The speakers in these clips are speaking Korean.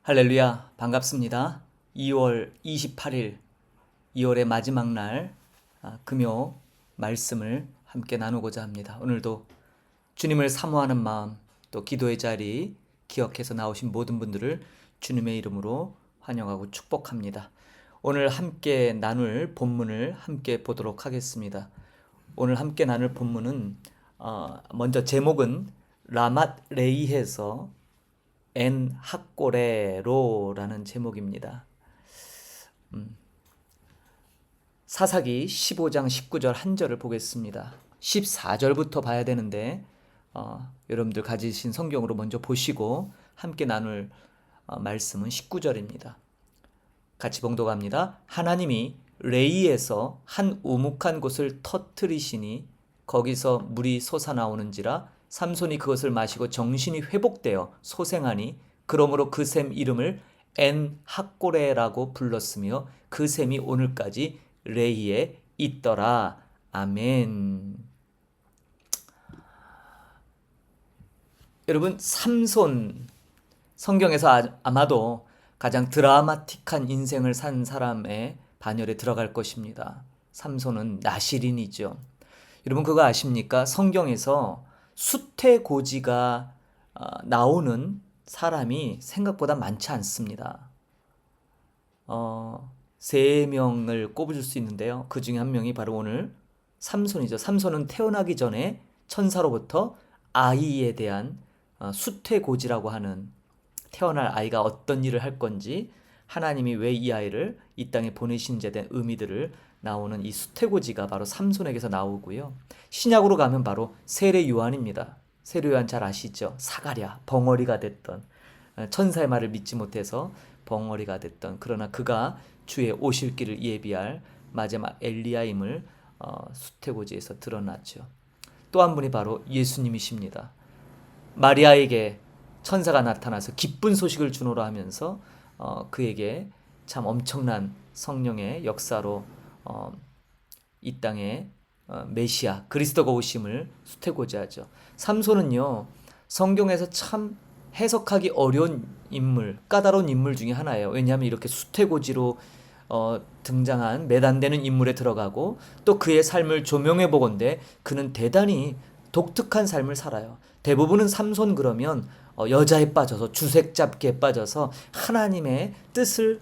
할렐루야, 반갑습니다. 2월 28일, 2월의 마지막 날, 금요 말씀을 함께 나누고자 합니다. 오늘도 주님을 사모하는 마음, 또 기도의 자리 기억해서 나오신 모든 분들을 주님의 이름으로 환영하고 축복합니다. 오늘 함께 나눌 본문을 함께 보도록 하겠습니다. 오늘 함께 나눌 본문은 먼저 제목은 라맛 레이에서 엔 학고레로라는 제목입니다. 사사기 15장 19절 한 절을 보겠습니다. 14절부터 봐야 되는데 여러분들 가지신 성경으로 먼저 보시고 함께 나눌 말씀은 19절입니다. 같이 봉독합니다. 하나님이 레이에서 한 우묵한 곳을 터뜨리시니 거기서 물이 솟아나오는지라 삼손이 그것을 마시고 정신이 회복되어 소생하니 그러므로 그 샘 이름을 엔 학고레라고 불렀으며 그 샘이 오늘까지 레이에 있더라. 아멘. 여러분, 삼손 성경에서 아마도 가장 드라마틱한 인생을 산 사람의 반열에 들어갈 것입니다. 삼손은 나실인이죠. 여러분 그거 아십니까? 성경에서 수태고지가 나오는 사람이 생각보다 많지 않습니다. 3명을 꼽을 수 있는데요. 그 중에 한 명이 바로 오늘 삼손이죠. 삼손은 태어나기 전에 천사로부터 아이에 대한 수태고지라고 하는 태어날 아이가 어떤 일을 할 건지 하나님이 왜 이 아이를 이 땅에 보내신지에 대한 의미들을 나오는 이 수태고지가 바로 삼손에게서 나오고요. 신약으로 가면 바로 세례 요한입니다. 세례 요한 잘 아시죠? 사가랴, 벙어리가 됐던 천사의 말을 믿지 못해서 벙어리가 됐던 그러나 그가 주의 오실 길을 예비할 마지막 엘리야임을 수태고지에서 드러났죠. 또 한 분이 바로 예수님이십니다. 마리아에게 천사가 나타나서 기쁜 소식을 주노라 하면서 그에게 참 엄청난 성령의 역사로 이 땅에 메시아 그리스도가 오심을 수태고지하죠. 삼손은요 성경에서 참 해석하기 어려운 인물, 까다로운 인물 중에 하나예요. 왜냐하면 이렇게 수태고지로 등장한 매단되는 인물에 들어가고 또 그의 삶을 조명해 보건대 그는 대단히 독특한 삶을 살아요. 대부분은 삼손 그러면 여자에 빠져서 주색 잡기에 빠져서 하나님의 뜻을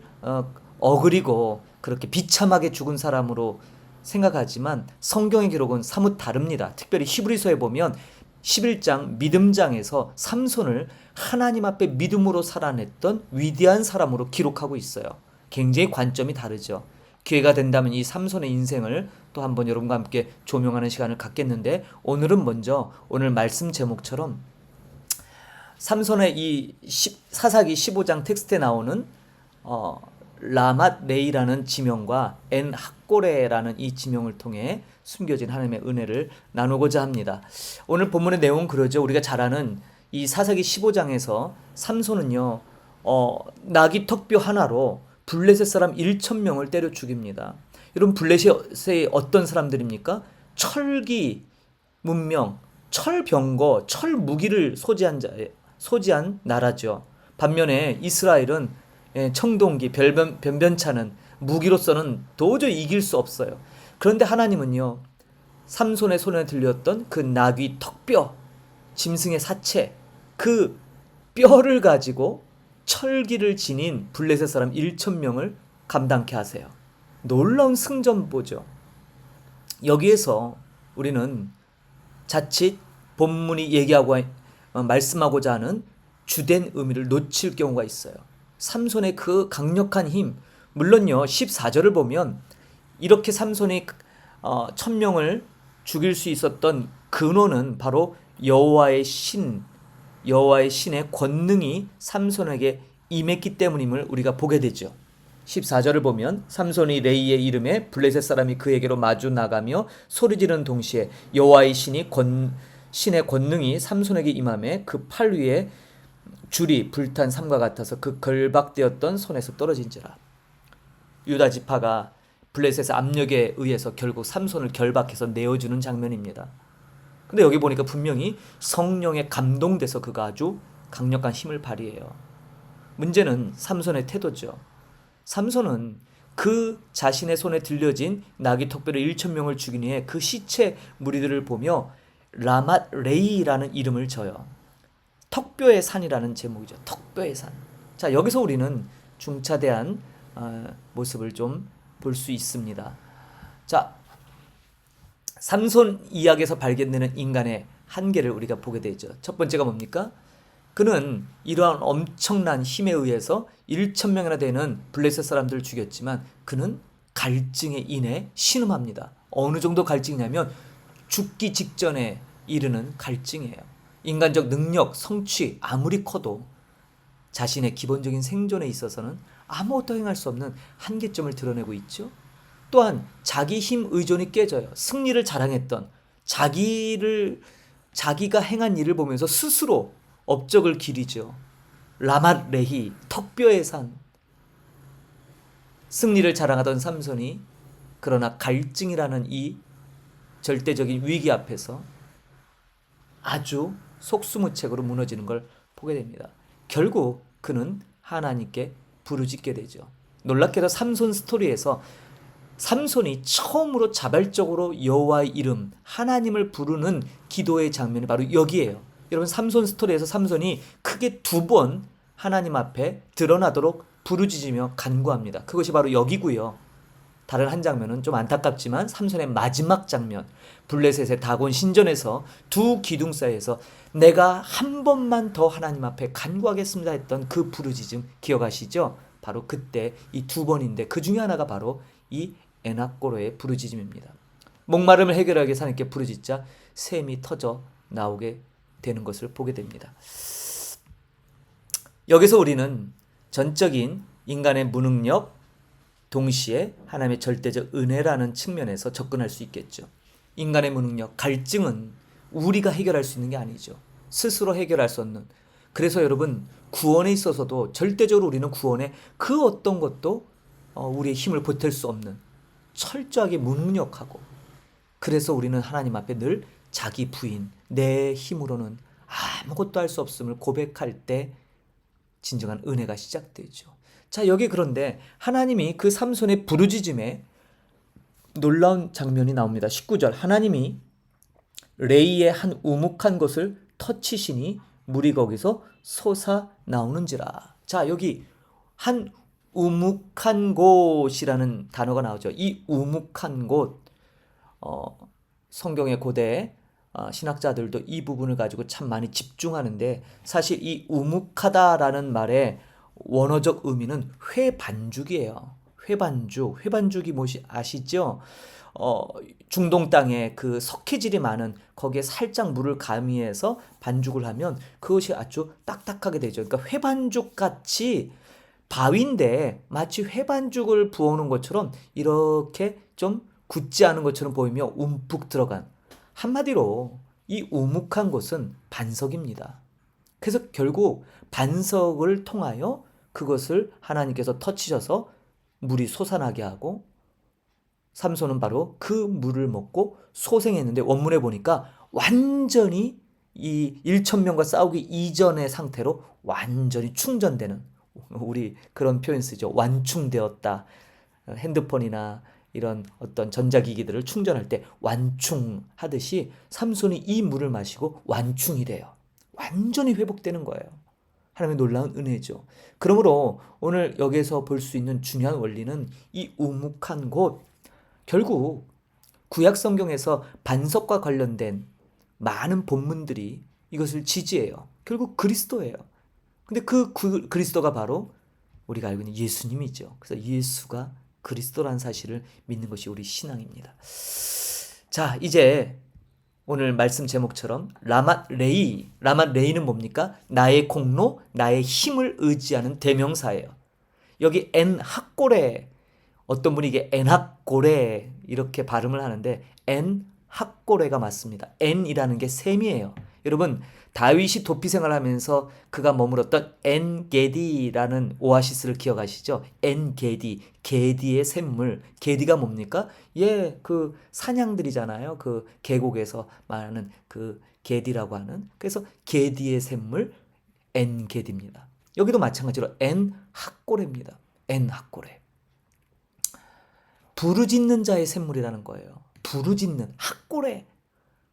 어그리고 그렇게 비참하게 죽은 사람으로 생각하지만 성경의 기록은 사뭇 다릅니다. 특별히 히브리서에 보면 11장 믿음장에서 삼손을 하나님 앞에 믿음으로 살아냈던 위대한 사람으로 기록하고 있어요. 굉장히 관점이 다르죠. 기회가 된다면 이 삼손의 인생을 또 한번 여러분과 함께 조명하는 시간을 갖겠는데 오늘은 먼저 오늘 말씀 제목처럼 삼손의 이 사사기 15장 텍스트에 나오는 라맛 레이라는 지명과 엔 학고레라는 이 지명을 통해 숨겨진 하나님의 은혜를 나누고자 합니다. 오늘 본문의 내용은 그러죠. 우리가 잘 아는 이 사사기 15장에서 삼손은요 나귀 턱뼈 하나로 블레셋 사람 1,000명을 때려 죽입니다. 여러분 블레셋이 어떤 사람들입니까? 철기 문명, 철병거, 철무기를 소지한 나라죠. 반면에 이스라엘은 청동기, 변변찮은 무기로서는 도저히 이길 수 없어요. 그런데 하나님은요, 삼손의 손에 들렸던 그 나귀 턱뼈, 짐승의 사체, 그 뼈를 가지고 철기를 지닌 블레셋 사람 1,000명을 감당케 하세요. 놀라운 승전보죠. 여기에서 우리는 자칫 본문이 얘기하고 말씀하고자 하는 주된 의미를 놓칠 경우가 있어요. 삼손의 그 강력한 힘, 물론요 14절을 보면 이렇게 삼손이 1,000명을 죽일 수 있었던 근원은 바로 여호와의 신의 권능이 삼손에게 임했기 때문임을 우리가 보게 되죠. 14절을 보면 삼손이 레이의 이름에 블레셋 사람이 그에게로 마주 나가며 소리지르는 동시에 여호와의 신의 권능이 삼손에게 임함에 그 팔 위에 줄이 불탄 삼과 같아서 그 결박되었던 손에서 떨어진지라. 유다 지파가 블레셋의 압력에 의해서 결국 삼손을 결박해서 내어주는 장면입니다. 근데 여기 보니까 분명히 성령에 감동돼서 그가 아주 강력한 힘을 발휘해요. 문제는 삼손의 태도죠. 삼손은 그 자신의 손에 들려진 나귀 턱뼈로 1,000명을 죽인 후에 그 시체 무리들을 보며 라맛 레이라는 이름을 져요. 턱뼈의 산이라는 제목이죠. 턱뼈의 산. 자, 여기서 우리는 중차대한 모습을 좀 볼 수 있습니다. 자, 삼손 이야기에서 발견되는 인간의 한계를 우리가 보게 되죠. 첫 번째가 뭡니까? 그는 이러한 엄청난 힘에 의해서 1,000명이나 되는 블레셋 사람들을 죽였지만 그는 갈증에 인해 신음합니다. 어느 정도 갈증이냐면 죽기 직전에 이르는 갈증이에요. 인간적 능력, 성취 아무리 커도 자신의 기본적인 생존에 있어서는 아무것도 행할 수 없는 한계점을 드러내고 있죠. 또한 자기 힘 의존이 깨져요. 승리를 자랑했던 자기가 행한 일을 보면서 스스로 업적을 기리죠. 라맛 레히, 턱뼈의 산. 승리를 자랑하던 삼손이 그러나 갈증이라는 이 절대적인 위기 앞에서 아주 속수무책으로 무너지는 걸 보게 됩니다. 결국 그는 하나님께 부르짖게 되죠. 놀랍게도 삼손 스토리에서 삼손이 처음으로 자발적으로 여호와의 이름, 하나님을 부르는 기도의 장면이 바로 여기에요. 여러분, 삼손 스토리에서 삼손이 크게 2번 하나님 앞에 드러나도록 부르짖으며 간구합니다. 그것이 바로 여기고요. 다른 한 장면은 좀 안타깝지만 삼손의 마지막 장면, 블레셋의 다곤 신전에서 2 기둥 사이에서 내가 한 번만 더 하나님 앞에 간구하겠습니다 했던 그 부르짖음 기억하시죠? 바로 그때 이 2번인데 그 중에 하나가 바로 이 에낙고로의 부르짖음입니다. 목마름을 해결하기 위해서 하나님께 부르짖자 샘이 터져 나오게 되는 것을 보게 됩니다. 여기서 우리는 전적인 인간의 무능력, 동시에 하나님의 절대적 은혜라는 측면에서 접근할 수 있겠죠. 인간의 무능력, 갈증은 우리가 해결할 수 있는 게 아니죠. 스스로 해결할 수 없는. 그래서 여러분, 구원에 있어서도 절대적으로 우리는 구원에 그 어떤 것도 우리의 힘을 보탤 수 없는, 철저하게 무능력하고, 그래서 우리는 하나님 앞에 늘 자기 부인, 내 힘으로는 아무것도 할 수 없음을 고백할 때 진정한 은혜가 시작되죠. 자, 여기 그런데 하나님이 그 삼손의 부르짖음에 놀라운 장면이 나옵니다. 19절, 하나님이 레이의 한 우묵한 곳을 터치시니 물이 거기서 솟아 나오는지라. 자, 여기 한 우묵한 곳이라는 단어가 나오죠. 이 우묵한 곳, 성경의 고대 신학자들도 이 부분을 가지고 참 많이 집중하는데, 사실 이 우묵하다라는 말의 원어적 의미는 회반죽이에요. 회반죽이 무엇이 아시죠? 중동 땅에 그 석회질이 많은 거기에 살짝 물을 가미해서 반죽을 하면 그것이 아주 딱딱하게 되죠. 그러니까 회반죽 같이 바위인데 마치 회반죽을 부어놓은 것처럼 이렇게 좀 굳지 않은 것처럼 보이며 움푹 들어간, 한마디로 이 우묵한 곳은 반석입니다. 그래서 결국 반석을 통하여 그것을 하나님께서 터치셔서 물이 솟아나게 하고, 삼손은 바로 그 물을 먹고 소생했는데 원문에 보니까 완전히 이 1,000명과 싸우기 이전의 상태로 완전히 충전되는, 우리 그런 표현 쓰죠. 완충되었다. 핸드폰이나 이런 어떤 전자기기들을 충전할 때 완충하듯이 삼손이 이 물을 마시고 완충이 돼요. 완전히 회복되는 거예요. 하나님의 놀라운 은혜죠. 그러므로 오늘 여기서 볼 수 있는 중요한 원리는 이 우묵한 곳, 결국 구약 성경에서 반석과 관련된 많은 본문들이 이것을 지지해요. 결국 그리스도예요. 근데 그 그리스도가 바로 우리가 알고 있는 예수님이죠. 그래서 예수가 그리스도라는 사실을 믿는 것이 우리 신앙입니다. 자, 이제 오늘 말씀 제목처럼 라맛 레이는 뭡니까? 나의 공로, 나의 힘을 의지하는 대명사예요. 여기 엔 학고레, 어떤 분이 이게 엔학고레 이렇게 발음을 하는데 엔 학고레가 맞습니다. 엔이라는 게 셈이에요. 여러분, 다윗이 도피 생활하면서 그가 머물었던 엔게디라는 오아시스를 기억하시죠? 엔게디, 게디의 샘물. 게디가 뭡니까? 그 사냥들이잖아요. 그 계곡에서 말하는 그 게디라고 하는. 그래서 게디의 샘물 엔게디입니다. 여기도 마찬가지로 엔학고레입니다. 엔학고레. 부르짖는 자의 샘물이라는 거예요. 부르짖는 학고레.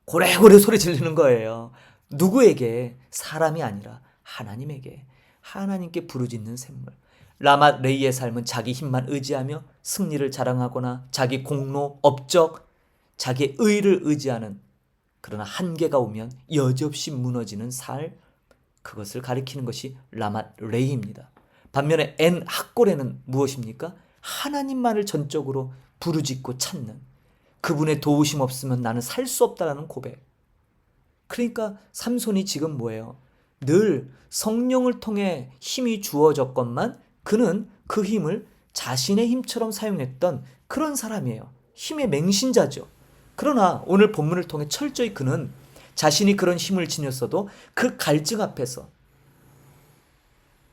고래고래 소리 지르는 거예요. 누구에게? 사람이 아니라 하나님에게. 하나님께 부르짖는 샘물. 라맛 레이의 삶은 자기 힘만 의지하며 승리를 자랑하거나 자기 공로, 업적, 자기의 의를 의지하는, 그러나 한계가 오면 여지없이 무너지는 삶, 그것을 가리키는 것이 라맛 레이입니다. 반면에 엔 학고레는 무엇입니까? 하나님만을 전적으로 부르짖고 찾는, 그분의 도우심 없으면 나는 살 수 없다라는 고백. 그러니까 삼손이 지금 뭐예요? 늘 성령을 통해 힘이 주어졌건만 그는 그 힘을 자신의 힘처럼 사용했던 그런 사람이에요. 힘의 맹신자죠. 그러나 오늘 본문을 통해 철저히 그는 자신이 그런 힘을 지녔어도 그 갈증 앞에서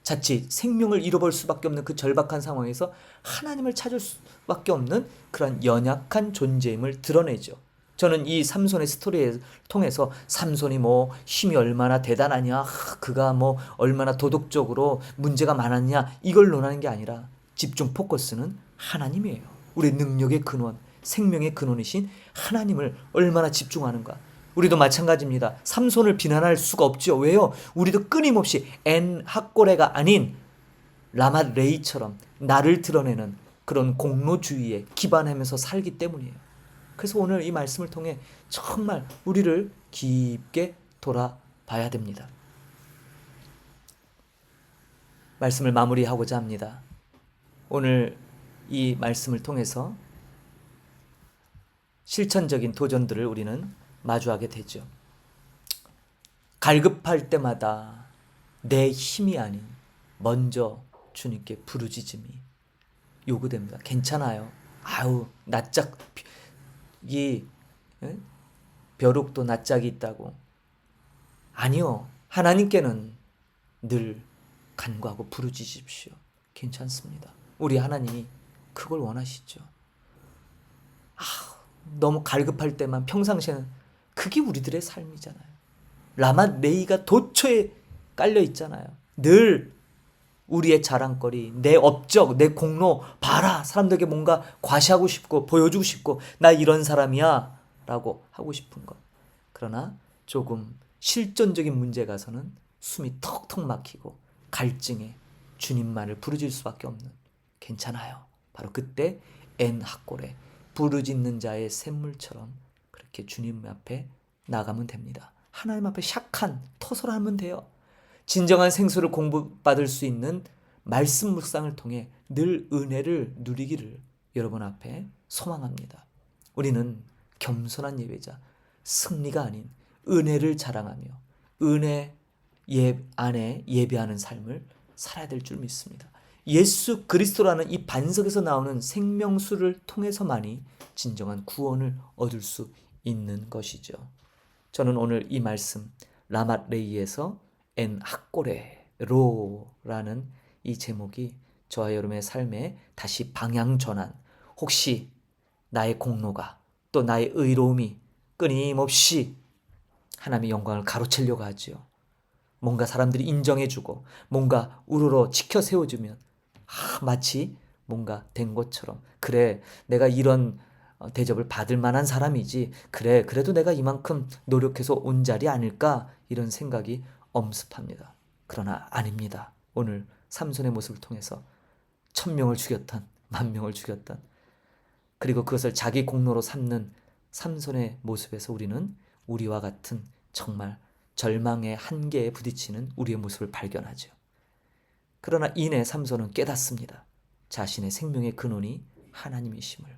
자칫 생명을 잃어버릴 수밖에 없는 그 절박한 상황에서 하나님을 찾을 수밖에 없는 그런 연약한 존재임을 드러내죠. 저는 이 삼손의 스토리를 통해서 삼손이 뭐 힘이 얼마나 대단하냐, 그가 뭐 얼마나 도덕적으로 문제가 많았냐, 이걸 논하는 게 아니라 집중 포커스는 하나님이에요. 우리 능력의 근원, 생명의 근원이신 하나님을 얼마나 집중하는가. 우리도 마찬가지입니다. 삼손을 비난할 수가 없죠. 왜요? 우리도 끊임없이 엔학고레가 아닌 라맛 레이처럼 나를 드러내는 그런 공로주의에 기반하면서 살기 때문이에요. 그래서 오늘 이 말씀을 통해 정말 우리를 깊게 돌아봐야 됩니다. 말씀을 마무리하고자 합니다. 오늘 이 말씀을 통해서 실천적인 도전들을 우리는 마주하게 되죠. 갈급할 때마다 내 힘이 아닌 먼저 주님께 부르짖음이 요구됩니다. 괜찮아요. 아우, 낯짝 이 벼룩도 낯짝이 있다고. 아니요. 하나님께는 늘 간구하고 부르짖으십시오. 괜찮습니다. 우리 하나님이 그걸 원하시죠. 너무 갈급할 때만, 평상시에는 그게 우리들의 삶이잖아요. 라맛 레이가 도처에 깔려 있잖아요. 늘 우리의 자랑거리, 내 업적, 내 공로, 봐라, 사람들에게 뭔가 과시하고 싶고 보여주고 싶고 나 이런 사람이야 라고 하고 싶은 것. 그러나 조금 실존적인 문제 가서는 숨이 턱턱 막히고 갈증에 주님만을 부르짖을 수밖에 없는, 괜찮아요. 바로 그때 엔학고레, 부르짖는 자의 샘물처럼 그렇게 주님 앞에 나가면 됩니다. 하나님 앞에 샥한 토설하면 돼요. 진정한 생수를 공부받을 수 있는 말씀 묵상을 통해 늘 은혜를 누리기를 여러분 앞에 소망합니다. 우리는 겸손한 예배자, 승리가 아닌 은혜를 자랑하며 은혜 안에 예배하는 삶을 살아야 될 줄 믿습니다. 예수 그리스도라는 이 반석에서 나오는 생명수를 통해서만이 진정한 구원을 얻을 수 있는 것이죠. 저는 오늘 이 말씀 라맛 레이에서 엔학고레로라는 이 제목이 저와 여러분의 삶에 다시 방향 전환, 혹시 나의 공로가 또 나의 의로움이 끊임없이 하나님의 영광을 가로채려고 하지요. 뭔가 사람들이 인정해주고 뭔가 우러러 지켜 세워주면 마치 뭔가 된 것처럼, 그래 내가 이런 대접을 받을 만한 사람이지, 그래 그래도 내가 이만큼 노력해서 온 자리 아닐까, 이런 생각이 엄습합니다. 그러나 아닙니다. 오늘 삼손의 모습을 통해서 1000명을 죽였던, 10,000명을 죽였던, 그리고 그것을 자기 공로로 삼는 삼손의 모습에서 우리는 우리와 같은 정말 절망의 한계에 부딪히는 우리의 모습을 발견하죠. 그러나 이내 삼손은 깨닫습니다. 자신의 생명의 근원이 하나님이심을.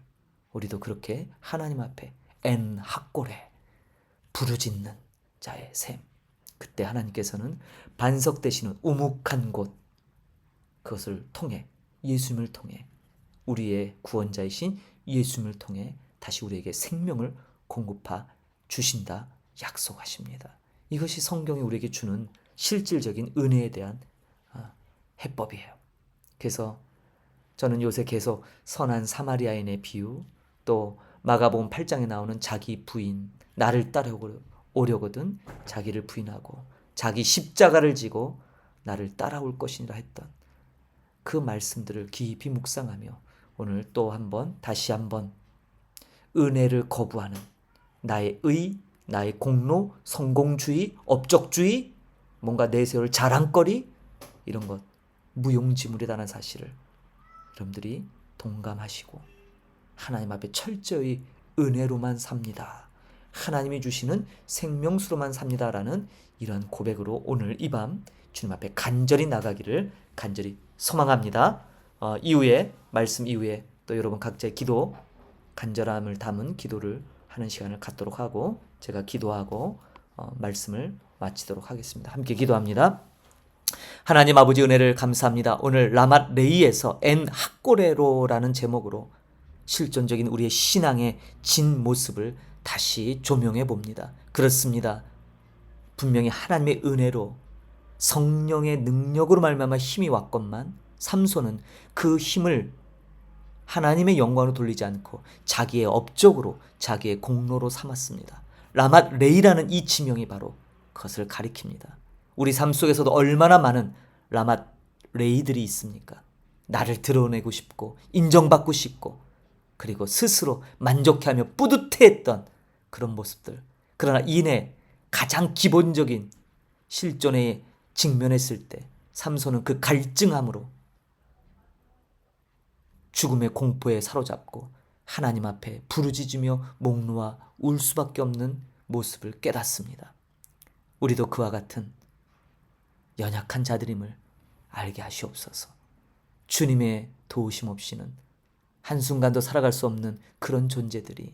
우리도 그렇게 하나님 앞에 엔학고레, 부르짖는 자의 샘, 그때 하나님께서는 반석 되시는 우묵한 곳, 그것을 통해, 예수님을 통해, 우리의 구원자이신 예수님을 통해 다시 우리에게 생명을 공급하 주신다 약속하십니다. 이것이 성경이 우리에게 주는 실질적인 은혜에 대한 해법이에요. 그래서 저는 요새 계속 선한 사마리아인의 비유, 또 마가복음 8장에 나오는 자기 부인, 나를 따라오려거든 자기를 부인하고 자기 십자가를 지고 나를 따라올 것이니라 했던 그 말씀들을 깊이 묵상하며 오늘 또 한번 다시 한번 은혜를 거부하는 나의 의, 나의 공로, 성공주의, 업적주의, 뭔가 내세울 자랑거리 이런 것 무용지물이라는 사실을 여러분들이 동감하시고 하나님 앞에 철저히 은혜로만 삽니다. 하나님이 주시는 생명수로만 삽니다라는 이러한 고백으로 오늘 이 밤 주님 앞에 간절히 나가기를 간절히 소망합니다. 이후에 말씀 이후에 또 여러분 각자의 기도 간절함을 담은 기도를 하는 시간을 갖도록 하고 제가 기도하고 말씀을 마치도록 하겠습니다. 함께 기도합니다. 하나님 아버지 은혜를 감사합니다. 오늘 라맛 레이에서 엔 학고레로라는 제목으로 실존적인 우리의 신앙의 진 모습을 다시 조명해 봅니다. 그렇습니다. 분명히 하나님의 은혜로 성령의 능력으로 말미암아 힘이 왔건만 삼손은 그 힘을 하나님의 영광으로 돌리지 않고 자기의 업적으로 자기의 공로로 삼았습니다. 라맛 레이라는 이 지명이 바로 그것을 가리킵니다. 우리 삶 속에서도 얼마나 많은 라맛 레이들이 있습니까? 나를 드러내고 싶고 인정받고 싶고 그리고 스스로 만족해하며 뿌듯해했던 그런 모습들. 그러나 이내 가장 기본적인 실존에 직면했을 때 삼손은 그 갈증함으로 죽음의 공포에 사로잡고 하나님 앞에 부르짖으며 목 놓아 울 수밖에 없는 모습을 깨닫습니다. 우리도 그와 같은 연약한 자들임을 알게 하시옵소서. 주님의 도우심 없이는 한순간도 살아갈 수 없는 그런 존재들이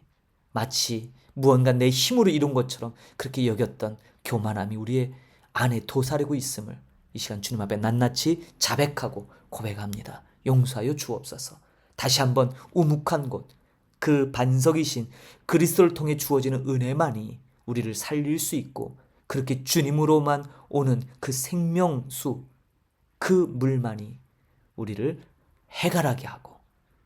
마치 무언가 내 힘으로 이룬 것처럼 그렇게 여겼던 교만함이 우리의 안에 도사리고 있음을 이 시간 주님 앞에 낱낱이 자백하고 고백합니다. 용서하여 주옵소서. 다시 한번 우묵한 곳, 그 반석이신 그리스도를 통해 주어지는 은혜만이 우리를 살릴 수 있고 그렇게 주님으로만 오는 그 생명수, 그 물만이 우리를 해갈하게 하고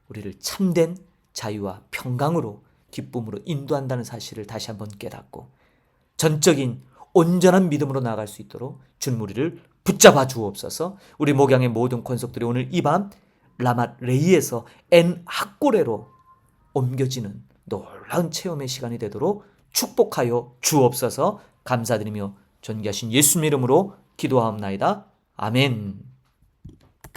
우리를 참된 자유와 평강으로 기쁨으로 인도한다는 사실을 다시 한번 깨닫고 전적인 온전한 믿음으로 나아갈 수 있도록 주님 우리를 붙잡아 주옵소서. 우리 목양의 모든 권속들이 오늘 이 밤 라맛 레이에서 엔 학고레로 옮겨지는 놀라운 체험의 시간이 되도록 축복하여 주옵소서. 감사드리며 존귀하신 예수님 이름으로 기도하옵나이다. 아멘.